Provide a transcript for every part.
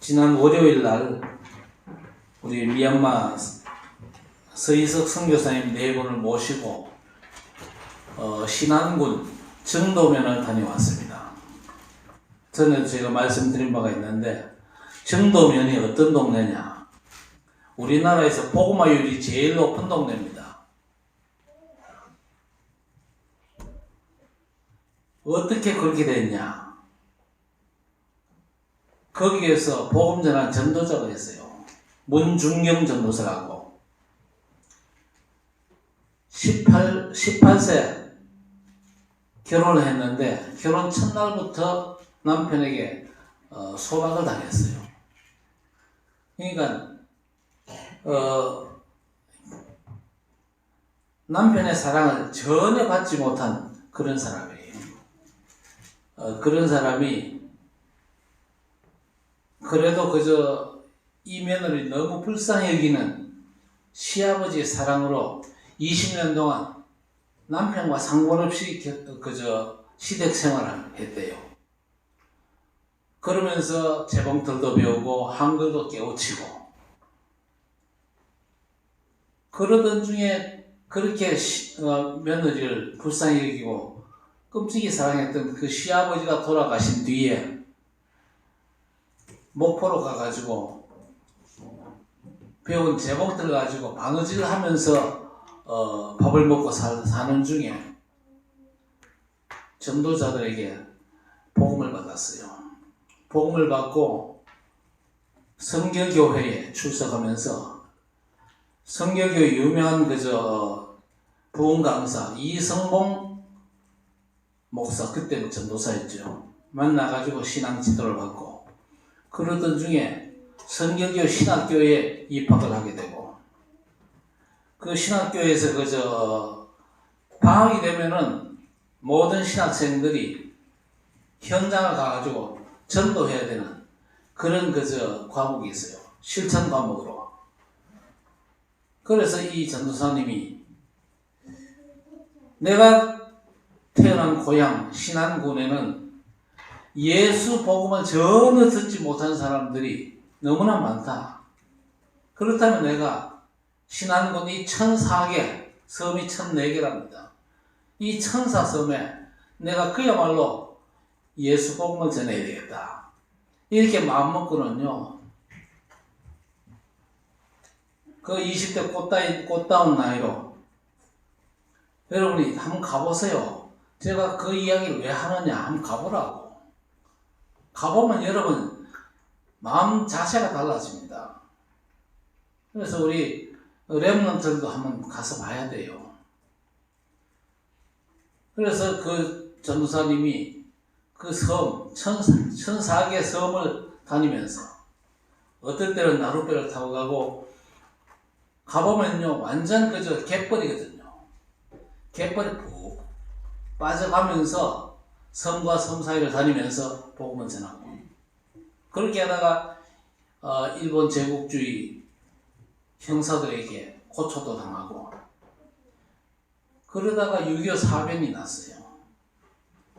지난 월요일 날 우리 미얀마 서희석 선교사님 네 분을 모시고 신안군 정도면을 다녀왔습니다. 전에도 제가 말씀드린 바가 있는데, 정도면이 어떤 동네냐? 우리나라에서 복음화율이 제일 높은 동네입니다. 어떻게 그렇게 됐냐? 거기에서 복음 전한 전도자가 있어요. 문중경 전도사라고. 18세 결혼을 했는데 결혼 첫날부터 남편에게 소박을 당했어요. 그러니까 남편의 사랑을 전혀 받지 못한 그런 사람이에요. 그런 사람이 그래도 그저 이 며느리 너무 불쌍히 여기는 시아버지의 사랑으로 20년 동안 남편과 상관없이 그저 시댁 생활을 했대요. 그러면서 재봉틀도 배우고 한글도 깨우치고, 그러던 중에 그렇게 며느리를 불쌍히 여기고 끔찍이 사랑했던 그 시아버지가 돌아가신 뒤에 목포로 가가지고 배운 재봉틀 가지고 바느질을 하면서 밥을 먹고 사는 중에 전도자들에게 복음을 받았어요. 복음을 받고 성결교회에 출석하면서 성결교회 유명한 부흥 강사 이성봉 목사, 그때 전도사였죠. 만나가지고 신앙 지도를 받고, 그러던 중에 성결교 신학교에 입학을 하게 되고, 그 신학교에서 방학이 되면은 모든 신학생들이 현장을 가가지고 전도해야 되는 그런 과목이 있어요. 실천 과목으로. 그래서 이 전도사님이 내가 태어난 고향 신안군에는 예수 복음을 전혀 듣지 못한 사람들이 너무나 많다. 그렇다면 내가 신안군 이 1004개, 섬이 1004개랍니다. 이 1004섬에 내가 그야말로 예수 복음을 전해야 되겠다. 이렇게 마음먹고는요, 그 20대 꽃다운 나이로, 여러분이 한번 가보세요. 제가 그 이야기를 왜 하느냐, 한번 가보라고. 가보면 여러분 마음 자세가 달라집니다. 그래서 우리 렘넌트들도 한번 가서 봐야 돼요. 그래서 그 전도사님이 그 섬, 1004개 섬을 다니면서 어떨 때는 나룻배를 타고 가고, 가보면요 완전 갯벌이거든요. 갯벌에 푹 빠져가면서 섬과 섬 사이를 다니면서 복음을 전하고, 그렇게 하다가 일본 제국주의 형사들에게 고초도 당하고, 그러다가 6.25 사변이 났어요.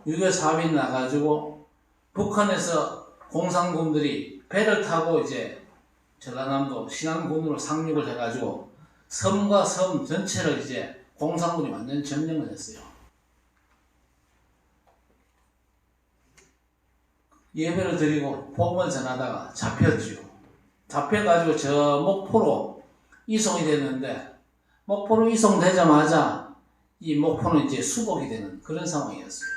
6.25 사변이 나가지고 북한에서 공산군들이 배를 타고 이제 전라남도 신안군으로 상륙을 해가지고 섬과 섬 전체를 이제 공산군이 완전히 점령을 했어요. 예배를 드리고 복음을 전하다가 잡혔죠. 잡혀가지고 저 목포로 이송이 됐는데, 목포로 이송되자마자 이 목포는 이제 수복이 되는 그런 상황이었어요.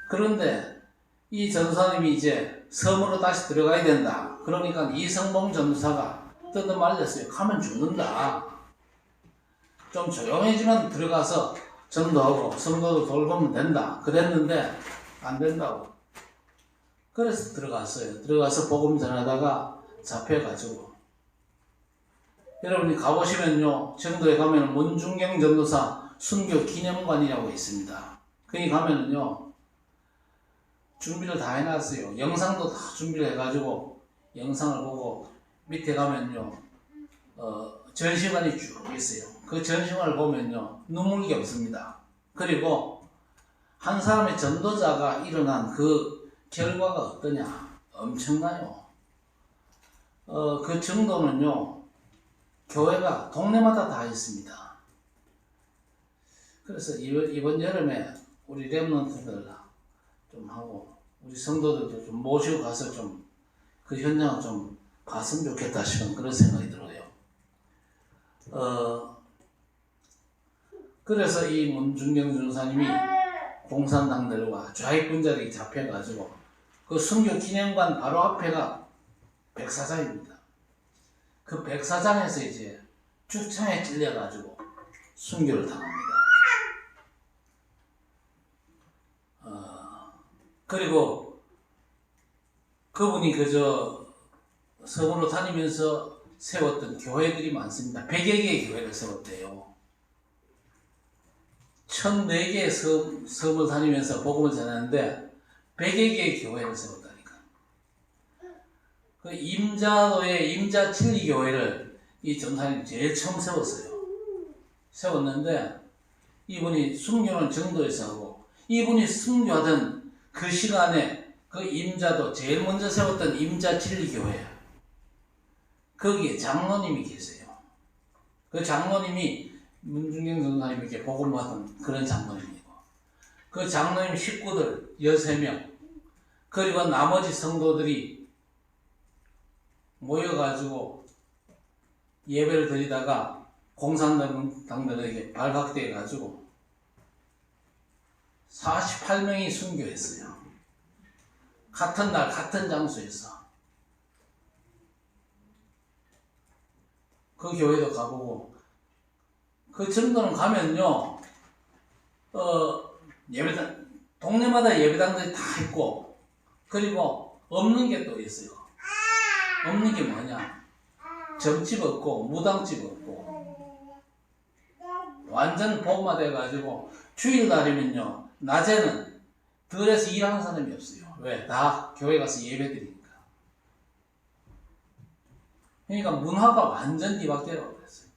그런데 이 전도사님이 이제 섬으로 다시 들어가야 된다. 그러니까 이성봉 전도사가 뜯어말렸어요. 가면 죽는다. 좀 조용해지만 들어가서 전도하고 성도도 돌보면 된다. 그랬는데 안 된다고. 그래서 들어갔어요. 들어가서 복음 전하다가 잡혀가지고, 여러분이 가보시면요, 정도에 가면 문중경 전도사 순교 기념관이라고 있습니다. 거기 가면은요 준비를 다 해놨어요. 영상도 다 준비를 해가지고 영상을 보고, 밑에 가면요 전시관이 쭉 있어요. 그 전시관을 보면요 눈물이 없습니다. 그리고 한 사람의 전도자가 일어난 그 결과가 어떠냐? 엄청나요. 그 정도는요, 교회가 동네마다 다 있습니다. 그래서 이번 여름에 우리 렘넌트들 좀 하고, 우리 성도들도 좀 모시고 가서 좀 그 현장을 좀 봤으면 좋겠다 싶은 그런 생각이 들어요. 그래서 이 문중경 전사님이 공산당들과 좌익분자들이 잡혀가지고 그 순교 기념관 바로 앞에가 백사장입니다. 그 백사장에서 이제 죽창에 찔려가지고 순교를 당합니다. 그리고 그분이 그저 섬으로 다니면서 세웠던 교회들이 많습니다. 100여 개의 교회를 세웠대요. 1004개의 섬을 다니면서 복음을 전하는데 100여 개의 교회를 세웠다니까. 그 임자도의 임자진리교회를 이 전사님이 제일 처음 세웠어요. 세웠는데 이분이 순교는 정도에서 하고, 이분이 순교하던 그 시간에 그 임자도 제일 먼저 세웠던 임자진리교회, 거기에 장로님이 계세요. 그 장로님이 문중경 전사님에게 복음받은 그런 장로님이고, 그 장로님 식구들 13명, 그리고 나머지 성도들이 모여가지고 예배를 드리다가 공산당들에게 발각돼가지고 48명이 순교했어요. 같은 날 같은 장소에서. 그 교회도 가보고, 그 정도는 가면요, 예배당, 동네마다 예배당들이 다 있고, 그리고 없는 게 또 있어요. 없는 게 뭐냐? 점집 없고, 무당집 없고, 완전 복마돼가지고, 주일날이면요, 낮에는 들에서 일하는 사람이 없어요. 왜? 다 교회 가서 예배 드리니까. 그러니까 문화가 완전 뒤바뀌라고 그랬어요.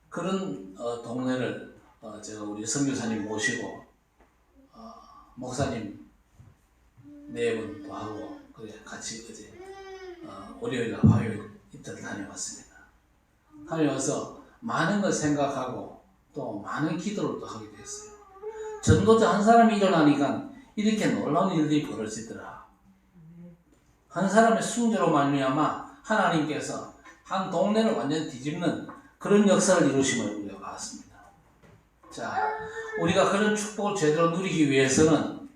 그런 동네를 제가 우리 선교사님 모시고 목사님 4분도 하고 그래 같이 어제 월요일과 화요일 이틀 다녀왔습니다. 다녀와서 많은 걸 생각하고 또 많은 기도를 또 하게 됐어요. 전도자 한 사람이 일어나니까 이렇게 놀라운 일들이 벌어지더라. 한 사람의 순교로 말미암아 하나님께서 한 동네를 완전 뒤집는 그런 역사를 이루심을 우리가 봤습니다. 자, 우리가 그런 축복을 제대로 누리기 위해서는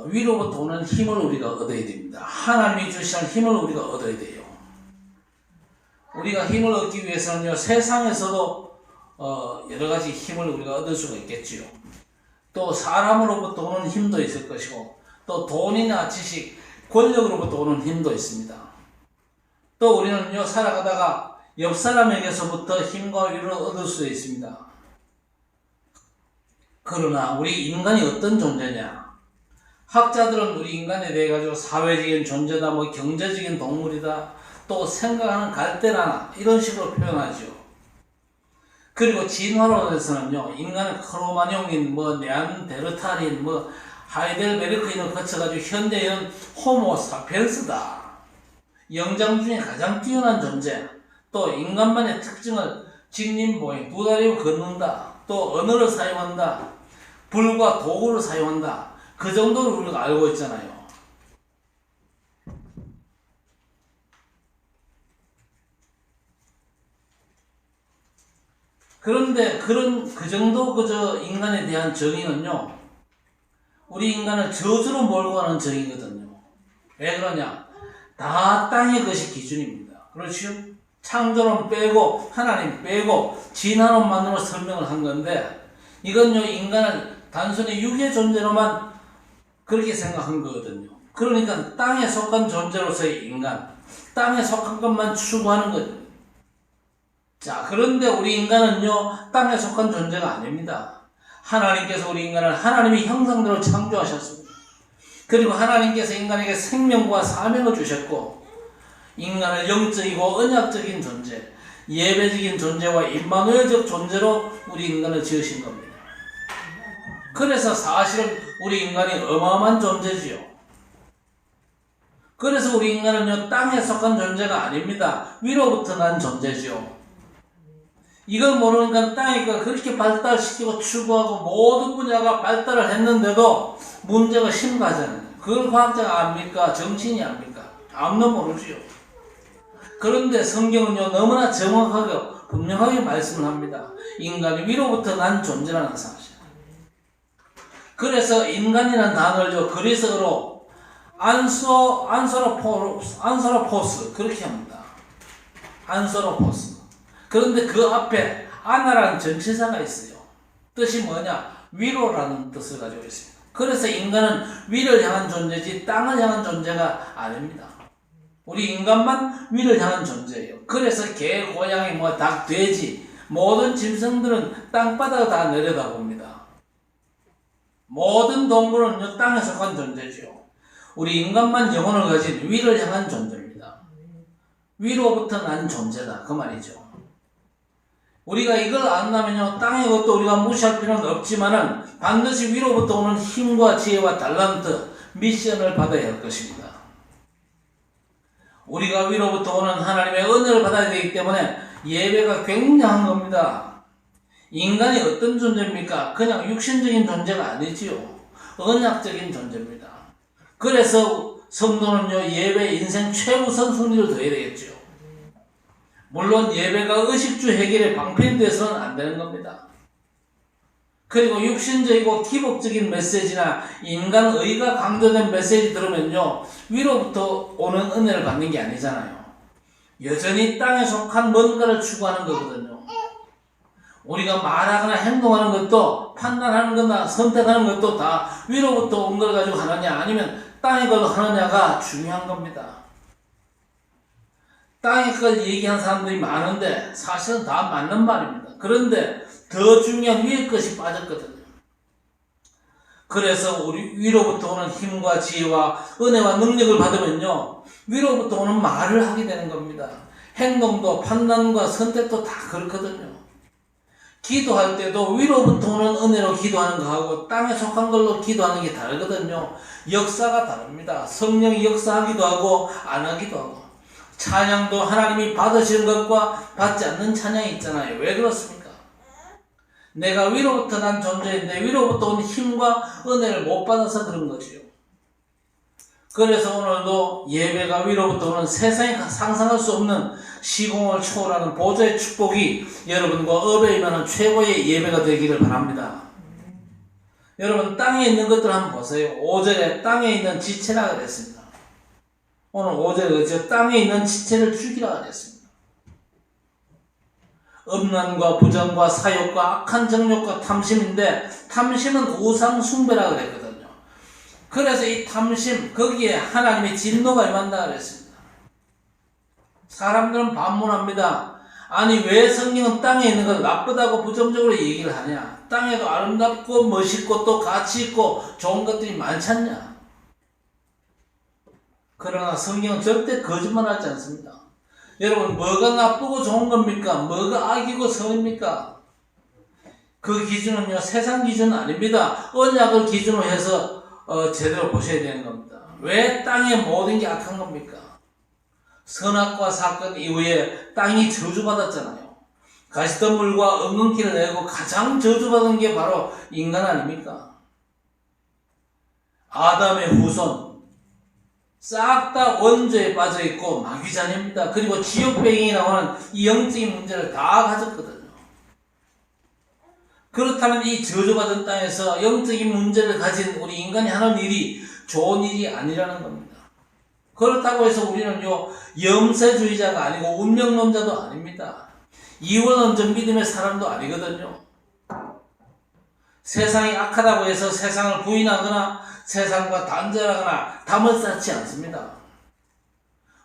위로부터 오는 힘을 우리가 얻어야 됩니다. 하나님이 주시는 힘을 우리가 얻어야 돼요. 우리가 힘을 얻기 위해서는요, 세상에서도 여러 가지 힘을 우리가 얻을 수가 있겠지요. 또 사람으로부터 오는 힘도 있을 것이고, 또 돈이나 지식, 권력으로부터 오는 힘도 있습니다. 또 우리는요, 살아가다가 옆 사람에게서부터 힘과 위로를 얻을 수도 있습니다. 그러나 우리 인간이 어떤 존재냐? 학자들은 우리 인간에 대해 가지고 사회적인 존재다, 뭐 경제적인 동물이다, 또 생각하는 갈대나 이런 식으로 표현하죠. 그리고 진화론에서는요, 인간은 크로마뇽인, 뭐 네안데르탈인, 뭐 하이델베르크인을 거쳐가지고 현대인 호모사피엔스다. 영장 중에 가장 뛰어난 존재, 또 인간만의 특징을 직립보행, 두 다리로 걷는다, 또 언어를 사용한다, 불과 도구를 사용한다. 그 정도로 우리가 알고 있잖아요. 그런데 그 정도 그저 인간에 대한 정의는요, 우리 인간을 저주로 몰고 가는 정의거든요. 왜 그러냐? 다 땅의 것이 기준입니다. 그렇죠? 창조론 빼고 하나님 빼고 진화론만으로 설명을 한 건데, 이건요, 인간을 단순히 육의 존재로만 그렇게 생각한 거거든요. 그러니까 땅에 속한 존재로서의 인간, 땅에 속한 것만 추구하는 거죠. 자, 그런데 우리 인간은요, 땅에 속한 존재가 아닙니다. 하나님께서 우리 인간을 하나님의 형상대로 창조하셨습니다. 그리고 하나님께서 인간에게 생명과 사명을 주셨고, 인간을 영적이고 언약적인 존재, 예배적인 존재와 임마누엘적 존재로 우리 인간을 지으신 겁니다. 그래서 사실은 우리 인간이 어마어마한 존재지요. 그래서 우리 인간은요, 땅에 속한 존재가 아닙니다. 위로부터 난 존재지요. 이걸 모르니까 땅이가 그렇게 발달시키고 추구하고 모든 분야가 발달을 했는데도 문제가 심각하잖아요. 그걸 과학자가 압니까? 정치인이 압니까? 아무도 모르지요. 그런데 성경은요, 너무나 정확하게 분명하게 말씀을 합니다. 인간이 위로부터 난 존재라는 사실. 그래서 인간이라는 단어를 그리스어로 안소로포스 그렇게 합니다. 안소로포스. 그런데 그 앞에 아나라는 전치사가 있어요. 뜻이 뭐냐? 위로라는 뜻을 가지고 있습니다. 그래서 인간은 위를 향한 존재지 땅을 향한 존재가 아닙니다. 우리 인간만 위를 향한 존재예요. 그래서 개, 고양이, 닭, 돼지 모든 짐승들은 땅바닥을 다 내려다봅니다. 모든 동물은 땅에 속한 존재죠. 우리 인간만 영혼을 가진 위를 향한 존재입니다. 위로부터 난 존재다 그 말이죠. 우리가 이걸 안다면요, 땅의 것도 우리가 무시할 필요는 없지만은 반드시 위로부터 오는 힘과 지혜와 달란트, 미션을 받아야 할 것입니다. 우리가 위로부터 오는 하나님의 은혜를 받아야 되기 때문에 예배가 굉장한 겁니다. 인간이 어떤 존재입니까? 그냥 육신적인 존재가 아니지요. 언약적인 존재입니다. 그래서 성도는요, 예배 인생 최우선 순위를 둬야 되겠죠. 물론 예배가 의식주 해결에 방편돼서는 안 되는 겁니다. 그리고 육신적이고 기복적인 메시지나 인간의가 강조된 메시지 들으면요, 위로부터 오는 은혜를 받는 게 아니잖아요. 여전히 땅에 속한 뭔가를 추구하는 거거든요. 우리가 말하거나 행동하는 것도, 판단하는 거나 선택하는 것도 다 위로부터 온 걸 가지고 하느냐 아니면 땅의 걸로 하느냐가 중요한 겁니다. 땅의 걸 얘기하는 사람들이 많은데 사실은 다 맞는 말입니다. 그런데 더 중요한 위의 것이 빠졌거든요. 그래서 우리 위로부터 오는 힘과 지혜와 은혜와 능력을 받으면요, 위로부터 오는 말을 하게 되는 겁니다. 행동도 판단과 선택도 다 그렇거든요. 기도할 때도 위로부터 오는 은혜로 기도하는 거하고 땅에 속한 걸로 기도하는 게 다르거든요. 역사가 다릅니다. 성령이 역사하기도 하고 안 하기도 하고. 찬양도 하나님이 받으시는 것과 받지 않는 찬양이 있잖아요. 왜 그렇습니까? 내가 위로부터 난 존재인데 위로부터 온 힘과 은혜를 못 받아서 그런 거지요. 그래서 오늘도 예배가 위로부터 오는 세상이 상상할 수 없는 시공을 초월하는 보좌의 축복이 여러분과 업에 임하는 최고의 예배가 되기를 바랍니다. 여러분, 땅에 있는 것들 한번 보세요. 5절에 땅에 있는 지체라 그랬습니다. 오늘 5절에 땅에 있는 지체를 죽이라 그랬습니다. 음란과 부정과 사욕과 악한 정욕과 탐심인데, 탐심은 우상 숭배라 그랬거든요. 그래서 이 탐심, 거기에 하나님의 진노가 임한다 그랬습니다. 사람들은 반문합니다. 아니, 왜 성경은 땅에 있는 걸 나쁘다고 부정적으로 얘기를 하냐? 땅에도 아름답고 멋있고 또 가치 있고 좋은 것들이 많지 않냐? 그러나 성경은 절대 거짓말하지 않습니다. 여러분, 뭐가 나쁘고 좋은 겁니까? 뭐가 악이고 선입니까? 그 기준은요, 세상 기준은 아닙니다. 언약을 기준으로 해서 제대로 보셔야 되는 겁니다. 왜 땅에 모든 게 악한 겁니까? 선악과 사건 이후에 땅이 저주받았잖아요. 가시덤불과 엉겅퀴를 내고 가장 저주받은 게 바로 인간 아닙니까? 아담의 후손 싹 다 원죄에 빠져있고 마귀자녀입니다. 그리고 지옥배경이라고 하는 이 영적인 문제를 다 가졌거든요. 그렇다면 이 저주받은 땅에서 영적인 문제를 가진 우리 인간이 하는 일이 좋은 일이 아니라는 겁니다. 그렇다고 해서 우리는요, 염세주의자가 아니고 운명론자도 아닙니다. 이원론적 믿음의 사람도 아니거든요. 세상이 악하다고 해서 세상을 부인하거나 세상과 단절하거나 담을 쌓지 않습니다.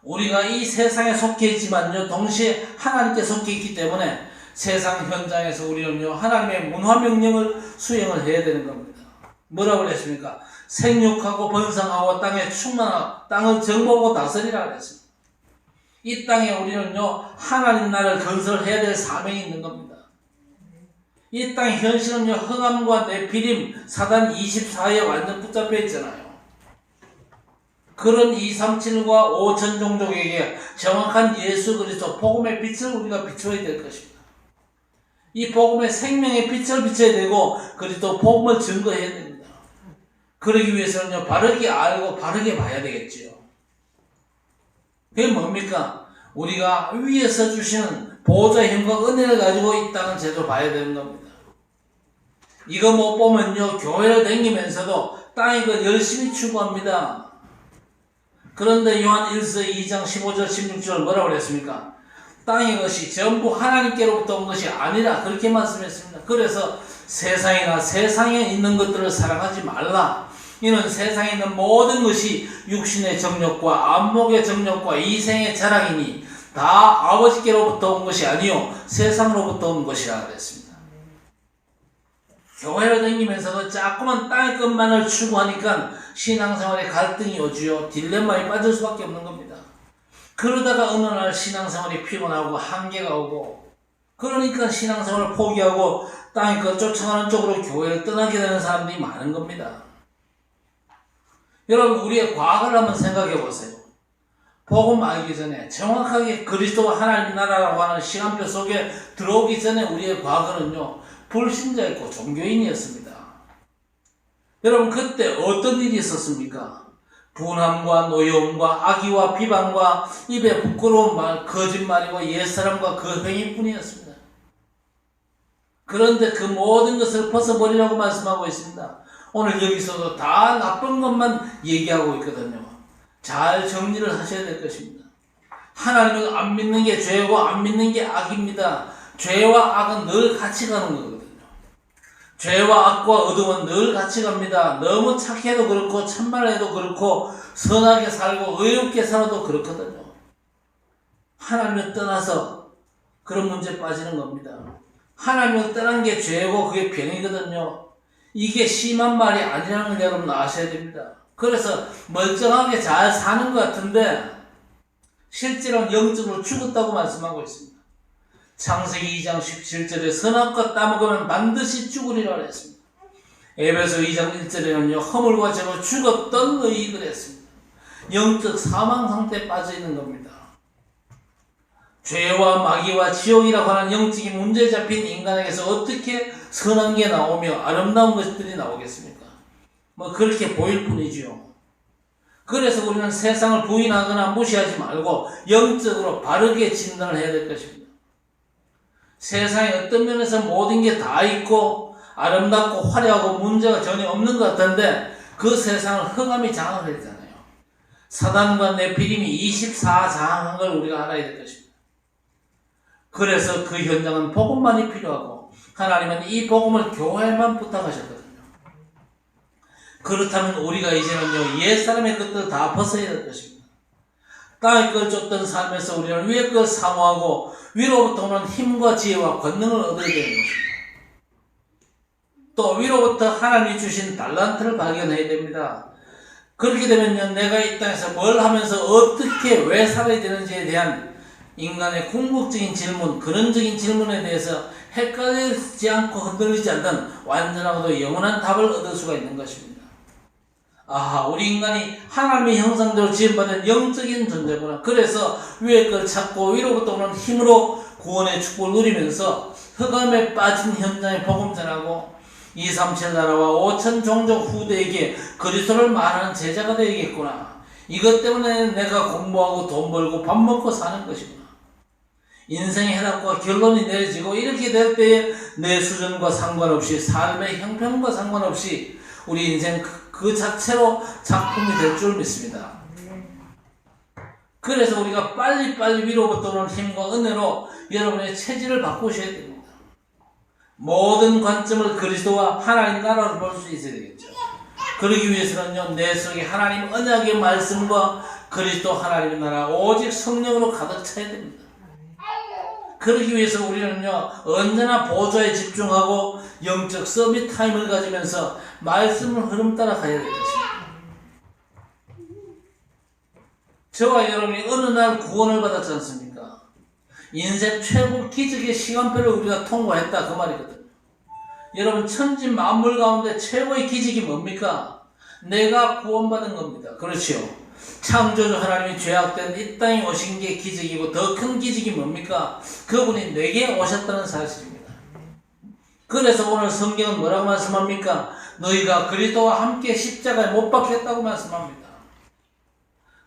우리가 이 세상에 속해 있지만요, 동시에 하나님께 속해 있기 때문에 세상 현장에서 우리는요, 하나님의 문화명령을 수행을 해야 되는 겁니다. 뭐라고 그랬습니까? 생육하고 번성하고 땅에 충만하고 땅을 정복하고 다스리라 그랬습니다. 이 땅에 우리는요, 하나님 나라를 건설해야 될 사명이 있는 겁니다. 이 땅의 현실은요, 흑암과 네피림, 사단 24에 완전 붙잡혀 있잖아요. 그런 237과 5천 종족에게 정확한 예수 그리스도 복음의 빛을 우리가 비춰야 될 것입니다. 이 복음의 생명의 빛을 비춰야 되고 그리스도 복음을 증거해야 됩니다. 그러기 위해서는요, 바르게 알고 바르게 봐야 되겠지요. 그게 뭡니까? 우리가 위에서 주시는 보호자의 힘과 은혜를 가지고 이 땅을 제대로 봐야 되는 겁니다. 이거 못 보면요, 교회를 다니면서도 땅에 그 열심히 추구합니다. 그런데 요한 1서 2장 15절 16절 뭐라고 그랬습니까? 땅의 것이 전부 하나님께로부터 온 것이 아니라 그렇게 말씀했습니다. 그래서 세상이나 세상에 있는 것들을 사랑하지 말라. 이는 세상에 있는 모든 것이 육신의 정욕과 안목의 정욕과 이생의 자랑이니 다 아버지께로부터 온 것이 아니요 세상으로부터 온 것이라 그랬습니다. 교회를 다니면서도 자꾸만 땅의 것만을 추구하니까 신앙생활에 갈등이 오지요. 딜레마에 빠질 수밖에 없는 겁니다. 그러다가 어느 날 신앙생활이 피곤하고 한계가 오고 그러니까 신앙생활을 포기하고 땅의 것 쫓아가는 쪽으로 교회를 떠나게 되는 사람들이 많은 겁니다. 여러분, 우리의 과거를 한번 생각해 보세요. 복음 알기 전에 정확하게 그리스도와 하나님 나라라고 하는 시간표 속에 들어오기 전에 우리의 과거는요, 불신자였고 종교인이었습니다. 여러분, 그때 어떤 일이 있었습니까? 분함과 노여움과 악의와 비방과 입에 부끄러운 말, 거짓말이고 옛사람과 그 행위뿐이었습니다. 그런데 그 모든 것을 벗어버리라고 말씀하고 있습니다. 오늘 여기서도 다 나쁜 것만 얘기하고 있거든요. 잘 정리를 하셔야 될 것입니다. 하나님을 안 믿는 게 죄고 안 믿는 게 악입니다. 죄와 악은 늘 같이 가는 거거든요. 죄와 악과 어둠은 늘 같이 갑니다. 너무 착해도 그렇고 참말해도 그렇고 선하게 살고 의롭게 살아도 그렇거든요. 하나님을 떠나서 그런 문제에 빠지는 겁니다. 하나님을 떠난 게 죄고 그게 병이거든요. 이게 심한 말이 아니라는 걸 여러분 아셔야 됩니다. 그래서 멀쩡하게 잘 사는 것 같은데 실제로는 영적으로 죽었다고 말씀하고 있습니다. 창세기 2장 17절에 선악과 따먹으면 반드시 죽으리라 했습니다. 에베소 2장 1절에는요, 허물과 죄로 죽었던 의인을 했습니다. 영적 사망 상태에 빠져 있는 겁니다. 죄와 마귀와 지옥이라고 하는 영적인 문제에 잡힌 인간에게서 어떻게 선한 게 나오며 아름다운 것들이 나오겠습니까? 뭐 그렇게 보일 뿐이지요. 그래서 우리는 세상을 부인하거나 무시하지 말고 영적으로 바르게 진단을 해야 될 것입니다. 세상에 어떤 면에서 모든 게 다 있고 아름답고 화려하고 문제가 전혀 없는 것 같은데 그 세상을 흑암이 장악을 했잖아요. 사단과 네피림이 24장악한 걸 우리가 알아야 될 것입니다. 그래서 그 현장은 복음만이 필요하고 하나님은 이 복음을 교회만 부탁하셨거든요. 그렇다면 우리가 이제는요, 옛사람의 것들을 다 벗어야 될 것입니다. 땅의 걸 쫓던 삶에서 우리는 위의 걸 사모하고 위로부터 오는 힘과 지혜와 권능을 얻어야 되는 것입니다. 또 위로부터 하나님이 주신 달란트를 발견해야 됩니다. 그렇게 되면요, 내가 이 땅에서 뭘 하면서 어떻게 왜 살아야 되는지에 대한 인간의 궁극적인 질문, 근원적인 질문에 대해서 헷갈리지 않고 흔들리지 않는 완전하고도 영원한 답을 얻을 수가 있는 것입니다. 아, 우리 인간이 하나님의 형상대로 지음받은 영적인 존재구나. 그래서 위의 걸 찾고 위로부터 오는 힘으로 구원의 축복을 누리면서 흑암에 빠진 현장에 복음 전하고 237 나라와 5천 종족 후대에게 그리스도를 말하는 제자가 되겠구나. 이것 때문에 내가 공부하고 돈 벌고 밥 먹고 사는 것이구나. 인생의 해답과 결론이 내려지고 이렇게 될 때에 내 수준과 상관없이 삶의 형편과 상관없이 우리 인생 그 자체로 작품이 될 줄 믿습니다. 그래서 우리가 빨리빨리 위로부터 오는 힘과 은혜로 여러분의 체질을 바꾸셔야 됩니다. 모든 관점을 그리스도와 하나님 나라로 볼 수 있어야 되겠죠. 그러기 위해서는요, 내 속에 하나님 언약의 말씀과 그리스도 하나님의 나라 오직 성령으로 가득 차야 됩니다. 그러기 위해서 우리는요, 언제나 보좌에 집중하고 영적 서밋 타임을 가지면서 말씀을 흐름 따라 가야 될 것입니다. 저와 여러분이 어느 날 구원을 받았지 않습니까? 인생 최고 기적의 시간표를 우리가 통과했다 그 말이거든요. 여러분 천지 만물 가운데 최고의 기적이 뭡니까? 내가 구원받은 겁니다. 그렇죠? 창조주 하나님이 죄악된 이 땅에 오신 게 기적이고 더 큰 기적이 뭡니까? 그분이 내게 오셨다는 사실입니다. 그래서 오늘 성경은 뭐라고 말씀합니까? 너희가 그리스도와 함께 십자가에 못 박혔다고 말씀합니다.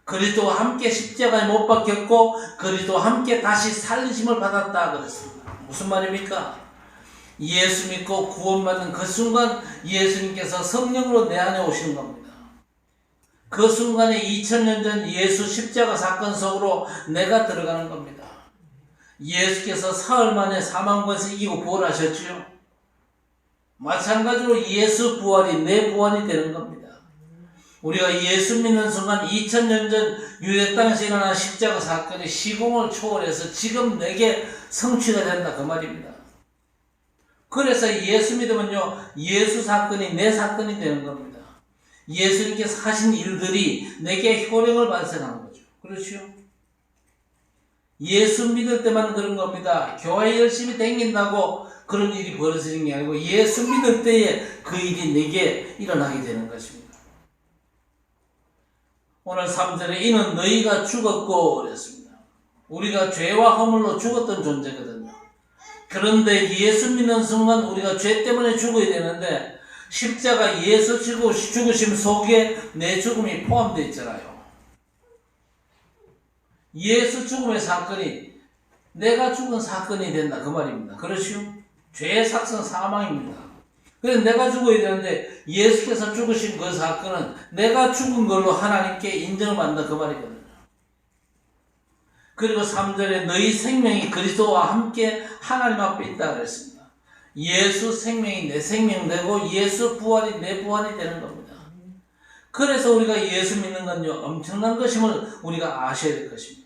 그리스도와 함께 십자가에 못 박혔고 그리스도와 함께 다시 살리심을 받았다 그랬습니다. 무슨 말입니까? 예수 믿고 구원받는 그 순간 예수님께서 성령으로 내 안에 오시는 겁니다. 그 순간에 2000년 전 예수 십자가 사건 속으로 내가 들어가는 겁니다. 예수께서 사흘 만에 사망권에서 이기고 부활하셨지요. 마찬가지로 예수 부활이 내 부활이 되는 겁니다. 우리가 예수 믿는 순간 2000년 전 유대 땅에서 일어난 십자가 사건이 시공을 초월해서 지금 내게 성취가 된다 그 말입니다. 그래서 예수 믿으면요 예수 사건이 내 사건이 되는 겁니다. 예수님께서 하신 일들이 내게 효력을 발생하는 거죠. 그렇죠? 예수 믿을 때만 그런 겁니다. 교회 열심히 다닌다고 그런 일이 벌어지는 게 아니고 예수 믿을 때에 그 일이 내게 일어나게 되는 것입니다. 오늘 3절에 이는 너희가 죽었고 그랬습니다. 우리가 죄와 허물로 죽었던 존재거든요. 그런데 예수 믿는 순간 우리가 죄 때문에 죽어야 되는데 십자가 예수 죽으심 속에 내 죽음이 포함되어 있잖아요. 예수 죽음의 사건이 내가 죽은 사건이 된다 그 말입니다. 그렇죠? 죄의 삭선 사망입니다. 그래서 내가 죽어야 되는데 예수께서 죽으신 그 사건은 내가 죽은 걸로 하나님께 인정을 받는다 그 말이거든요. 그리고 3절에 너희 생명이 그리스도와 함께 하나님 앞에 있다 그랬습니다. 예수 생명이 내 생명 되고 예수 부활이 내 부활이 되는 겁니다. 그래서 우리가 예수 믿는 건요 엄청난 것임을 우리가 아셔야 될 것입니다.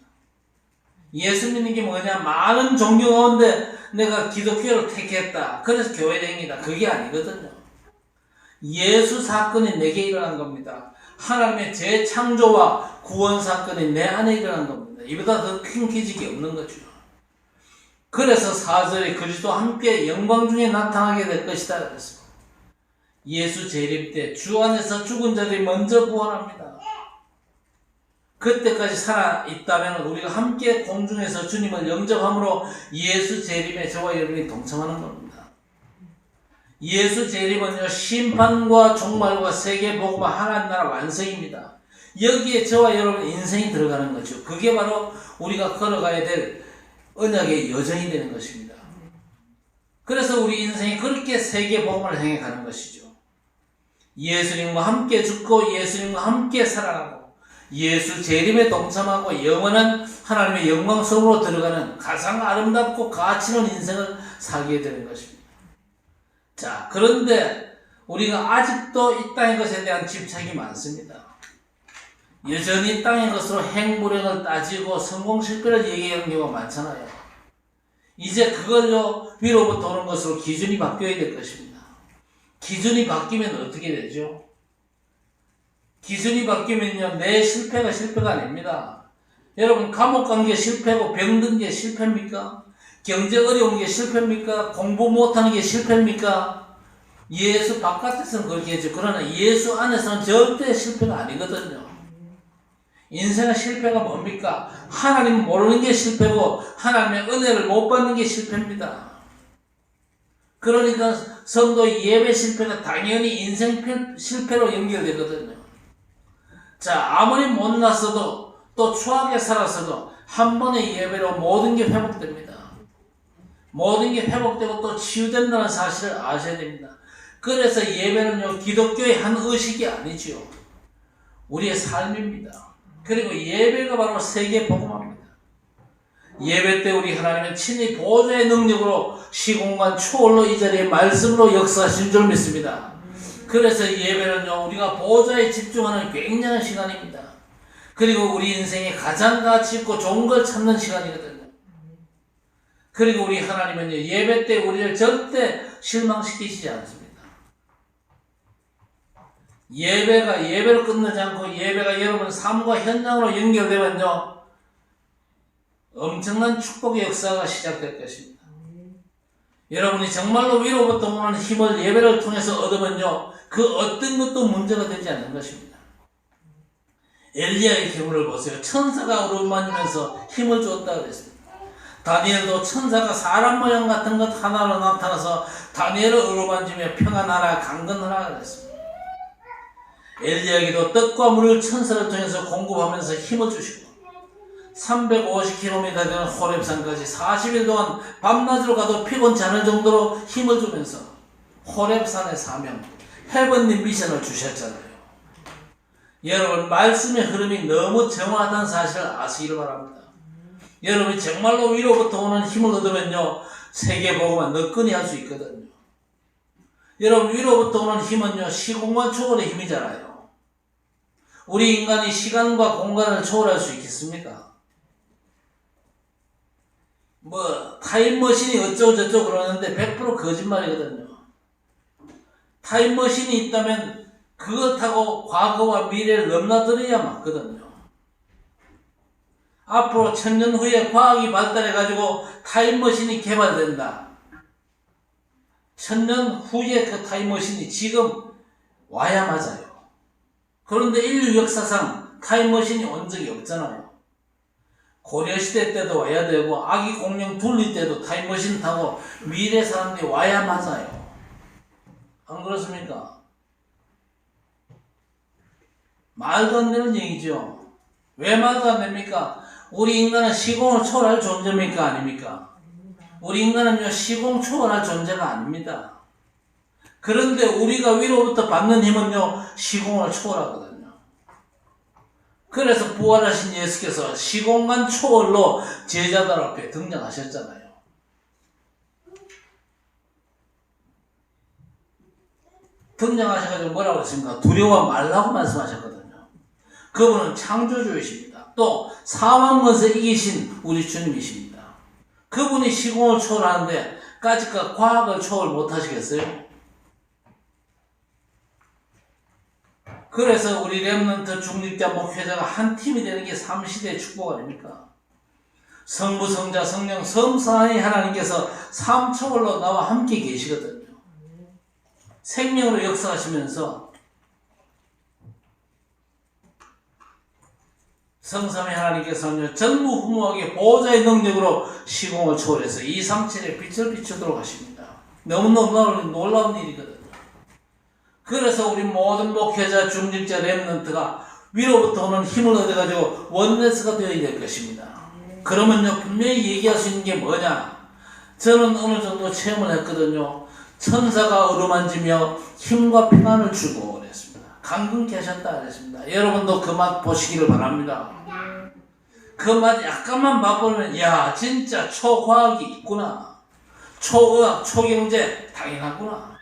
예수 믿는 게 뭐냐? 많은 종교 가운데 내가 기독교를 택했다. 그래서 교회 다닙니다. 그게 아니거든요. 예수 사건이 내게 일어난 겁니다. 하나님의 재창조와 구원 사건이 내 안에 일어난 겁니다. 이보다 더 큰 기적이 없는 거죠. 그래서 4절에 그리스도와 함께 영광 중에 나타나게 될 것이다 그랬습니다. 예수 재림 때 주 안에서 죽은 자들이 먼저 부활합니다. 그때까지 살아있다면 우리가 함께 공중에서 주님을 영접함으로 예수 재림에 저와 여러분이 동참하는 겁니다. 예수 재림은요 심판과 종말과 세계복음과 하나님 나라 완성입니다. 여기에 저와 여러분 인생이 들어가는 거죠. 그게 바로 우리가 걸어가야 될 언약의 여정이 되는 것입니다. 그래서 우리 인생이 그렇게 세계복음을 향해 가는 것이죠. 예수님과 함께 죽고 예수님과 함께 살아가고 예수 재림에 동참하고 영원한 하나님의 영광성으로 들어가는 가장 아름답고 가치 있는 인생을 살게 되는 것입니다. 자, 그런데 우리가 아직도 이 땅의 것에 대한 집착이 많습니다. 여전히 땅의 것으로 행불행을 따지고 성공 실패를 얘기하는 경우가 많잖아요. 이제 그걸로 위로부터 오는 것으로 기준이 바뀌어야 될 것입니다. 기준이 바뀌면 어떻게 되죠? 기준이 바뀌면요 내 실패가 실패가 아닙니다. 여러분 감옥 간 게 실패고 병든 게 실패입니까? 경제 어려운 게 실패입니까? 공부 못하는 게 실패입니까? 예수 바깥에서는 그렇게 했죠. 그러나 예수 안에서는 절대 실패가 아니거든요. 인생의 실패가 뭡니까? 하나님 모르는 게 실패고 하나님의 은혜를 못 받는 게 실패입니다. 그러니까 성도 예배 실패가 당연히 인생 실패로 연결되거든요. 자, 아무리 못났어도 또 추하게 살았어도 한 번의 예배로 모든 게 회복됩니다. 모든 게 회복되고 또 치유된다는 사실을 아셔야 됩니다. 그래서 예배는요 기독교의 한 의식이 아니지요. 우리의 삶입니다. 그리고 예배가 바로 세계 복음합니다. 예배 때 우리 하나님은 친히 보좌의 능력으로 시공간 초월로 이 자리에 말씀으로 역사하신 줄 믿습니다. 그래서 예배는요 우리가 보좌에 집중하는 굉장한 시간입니다. 그리고 우리 인생에 가장 가치 있고 좋은 걸 찾는 시간이거든요. 그리고 우리 하나님은요 예배 때 우리를 절대 실망시키시지 않습니다. 예배로 끝나지 않고 예배가 여러분 삶과 현장으로 연결되면요 엄청난 축복의 역사가 시작될 것입니다. 여러분이 정말로 위로부터 오는 힘을 예배를 통해서 얻으면요, 그 어떤 것도 문제가 되지 않는 것입니다. 엘리야의 경우를 보세요. 천사가 어루만지면서 힘을 주었다 그랬습니다. 다니엘도 천사가 사람 모양 같은 것 하나로 나타나서 다니엘을 어루만지며 평안하라 강건하라 그랬습니다. 엘리야에게도 떡과 물을 천사를 통해서 공급하면서 힘을 주시고 350km 되는 호렙산까지 40일 동안 밤낮으로 가도 피곤치 않을 정도로 힘을 주면서 호렙산의 사명, 헤븐리 미션을 주셨잖아요. 여러분, 말씀의 흐름이 너무 정확하다는 사실을 아시기를 바랍니다. 여러분이 정말로 위로부터 오는 힘을 얻으면요, 세계복음만 너끈히 할 수 있거든요. 여러분, 위로부터 오는 힘은요, 시공간 초월의 힘이잖아요. 우리 인간이 시간과 공간을 초월할 수 있겠습니까? 타임머신이 어쩌고저쩌고 그러는데 100% 거짓말이거든요. 타임머신이 있다면 그거 타고 과거와 미래를 넘나들어야 맞거든요. 앞으로 1000년 후에 과학이 발달해가지고 타임머신이 개발된다. 1000년 후에 그 타임머신이 지금 와야 맞아요. 그런데 인류 역사상 타임머신이 온 적이 없잖아요. 고려시대 때도 와야 되고 아기 공룡 둘리 때도 타임머신 타고 미래 사람들이 와야 맞아요. 안 그렇습니까? 말도 안 되는 얘기죠. 왜 말도 안 됩니까? 우리 인간은 시공을 초월할 존재입니까? 아닙니까? 우리 인간은요, 시공 초월할 존재가 아닙니다. 그런데 우리가 위로부터 받는 힘은요, 시공을 초월하거든요. 그래서 부활하신 예수께서 시공간 초월로 제자들 앞에 등장하셨잖아요. 등장하셔가지고 뭐라고 했습니까? 두려워 말라고 말씀하셨거든요. 그분은 창조주이십니다. 또 사망권세 이기신 우리 주님이십니다. 그분이 시공을 초월하는데 까짓과 과학을 초월 못하시겠어요? 그래서 우리 렘넌트 중직자 목회자가 한 팀이 되는 게 삼시대의 축복 아닙니까? 성부, 성자, 성령, 섬사의 하나님께서 삼초월로 나와 함께 계시거든요. 생명으로 역사하시면서 성삼의 하나님께서는 전무후무하게 보호자의 능력으로 시공을 초월해서 237의 빛을 비추도록 하십니다. 너무너무 놀라운 일이거든요. 그래서 우리 모든 목회자, 중직자, 렘넌트가 위로부터 오는 힘을 얻어가지고 원네스가 되어야 될 것입니다. 그러면요, 분명히 얘기할 수 있는 게 뭐냐? 저는 어느 정도 체험을 했거든요. 천사가 어루만지며 힘과 평안을 주고 그랬습니다. 강건케 하셨다 그랬습니다. 여러분도 그 맛 보시기를 바랍니다. 그 맛 약간만 맛보면 야, 진짜 초과학이 있구나. 초의학, 초경제 당연하구나.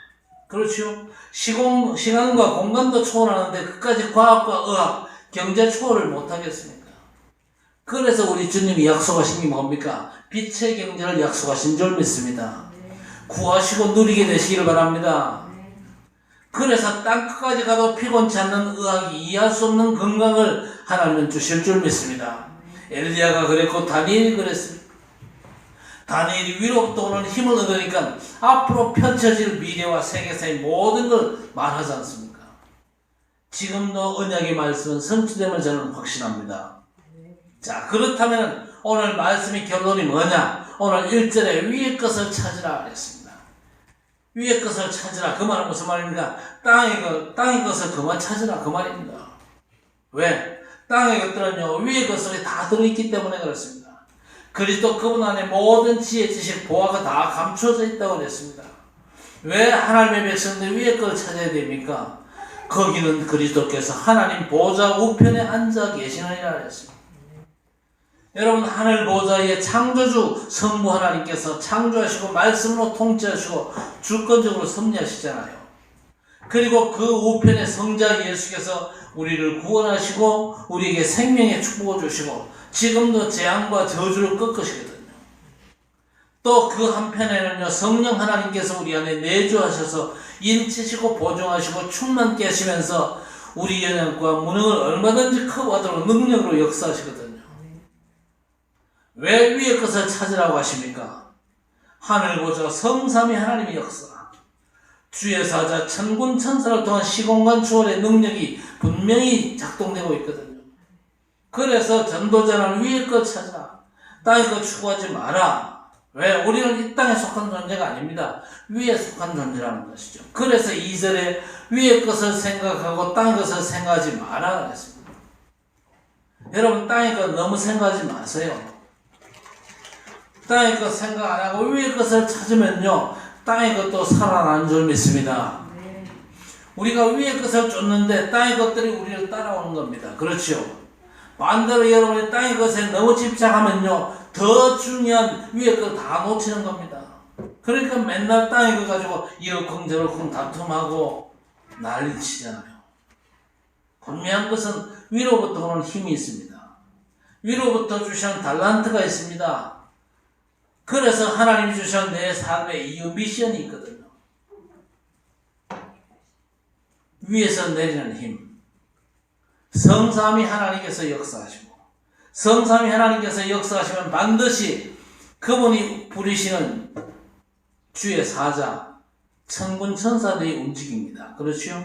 그렇죠? 시간과 공간도 초월하는데 끝까지 과학과 의학, 경제 초월을 못하겠습니까? 그래서 우리 주님이 약속하신 게 뭡니까? 빛의 경제를 약속하신 줄 믿습니다. 구하시고 누리게 되시기를 바랍니다. 그래서 땅끝까지 가도 피곤치 않는 의학이 이해할 수 없는 건강을 하나님은 주실 줄 믿습니다. 엘리야가 그랬고 다니엘이 그랬습니다. 다니엘이 위로부터 오는 힘을 얻으니까 앞으로 펼쳐질 미래와 세계사의 모든 걸 말하지 않습니까? 지금도 언약의 말씀은 성취됨을 저는 확신합니다. 자, 그렇다면 오늘 말씀의 결론이 뭐냐? 오늘 1절에 위의 것을 찾으라 그랬습니다. 위의 것을 찾으라. 그 말은 무슨 말입니까? 땅의 것을 그만 찾으라. 그 말입니다. 왜? 땅의 것들은요, 위의 것들이 다 들어있기 때문에 그렇습니다. 그리스도 그분 안에 모든 지혜, 지식, 보화가 다 감춰져 있다고 그랬습니다. 왜 하나님의 백성들 위의 것을 찾아야 됩니까? 거기는 그리스도께서 하나님 보좌 우편에 앉아 계시느니라 그랬습니다. 여러분, 하늘 보좌의 창조주 성부 하나님께서 창조하시고 말씀으로 통치하시고 주권적으로 섭리하시잖아요. 그리고 그 우편의 성자 예수께서 우리를 구원하시고 우리에게 생명의 축복을 주시고 지금도 재앙과 저주를 꺾으시거든요. 또 그 한편에는요, 성령 하나님께서 우리 안에 내주하셔서 인치시고 보증하시고 충만케 하시면서 우리 영역과 무능을 얼마든지 커버하도록 능력으로 역사하시거든요. 왜 위의 것을 찾으라고 하십니까? 하늘 보좌 성삼위 하나님의 역사, 주의 사자 천군 천사를 통한 시공간 초월의 능력이 분명히 작동되고 있거든요. 그래서 전도자는 위의 것 찾아 땅의 것 추구하지 마라. 왜? 우리는 이 땅에 속한 존재가 아닙니다. 위에 속한 존재라는 것이죠. 그래서 2절에 위의 것을 생각하고 땅의 것을 생각하지 마라 그랬습니다. 여러분, 땅의 것 너무 생각하지 마세요. 땅의 것 생각 안 하고 위의 것을 찾으면요, 땅의 것도 살아나는 줄 믿습니다. 우리가 위의 것을 쫓는데 땅의 것들이 우리를 따라오는 겁니다. 그렇죠? 반대로 여러분이 땅의 것에 너무 집착하면요, 더 중요한 위의 것 다 놓치는 겁니다. 그러니까 맨날 땅의 것 가지고 이러쿵저러쿵 다툼하고 난리치잖아요. 분명한 것은 위로부터 오는 힘이 있습니다. 위로부터 주시는 달란트가 있습니다. 그래서 하나님이 주신 내 삶의 이유 미션이 있거든요. 위에서 내리는 힘. 성삼위 하나님께서 역사하시고, 성삼위 하나님께서 역사하시면 반드시 그분이 부리시는 주의 사자, 천군 천사들이 움직입니다. 그렇죠?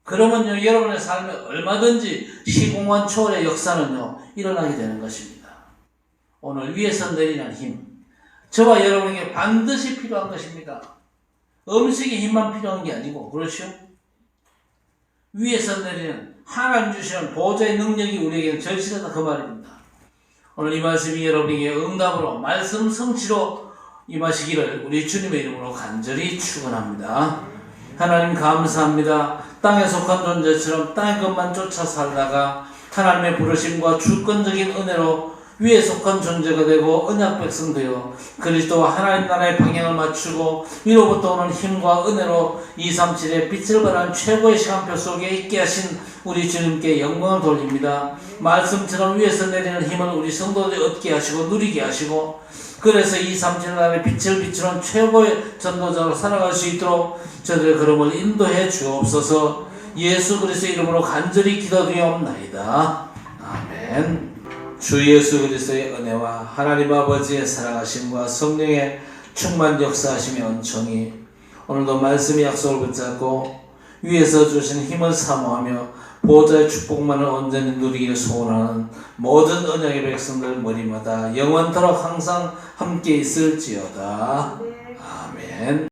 그러면요, 여러분의 삶에 얼마든지 시공간 초월의 역사는요, 일어나게 되는 것입니다. 오늘 위에서 내리는 힘, 저와 여러분에게 반드시 필요한 것입니다. 음식의 힘만 필요한 게 아니고, 그렇죠? 위에서 내리는 하나님 주시는 보좌의 능력이 우리에게는 절실하다, 그 말입니다. 오늘 이 말씀이 여러분에게 응답으로 말씀 성취로 임하시기를 우리 주님의 이름으로 간절히 축원합니다. 하나님 감사합니다. 땅에 속한 존재처럼 땅의 것만 쫓아 살다가 하나님의 부르심과 주권적인 은혜로 위에 속한 존재가 되고 언약 백성 되어 그리스도와 하나님 나라의 방향을 맞추고 위로부터 오는 힘과 은혜로 237의 빛을 발하는 최고의 시간표 속에 있게 하신 우리 주님께 영광을 돌립니다. 말씀처럼 위에서 내리는 힘을 우리 성도들이 얻게 하시고 누리게 하시고, 그래서 237 나라의 빛을 비추는 최고의 전도자로 살아갈 수 있도록 저들의 걸음을 인도해 주옵소서. 예수 그리스도의 이름으로 간절히 기도드리옵나이다. 아멘. 주 예수 그리스도의 은혜와 하나님 아버지의 사랑하심과 성령의 충만 역사하심의 은총이 오늘도 말씀의 약속을 붙잡고 위에서 주신 힘을 사모하며 보호자의 축복만을 온전히 누리기를 소원하는 모든 언약의 백성들 머리마다 영원토록 항상 함께 있을지어다. 아멘.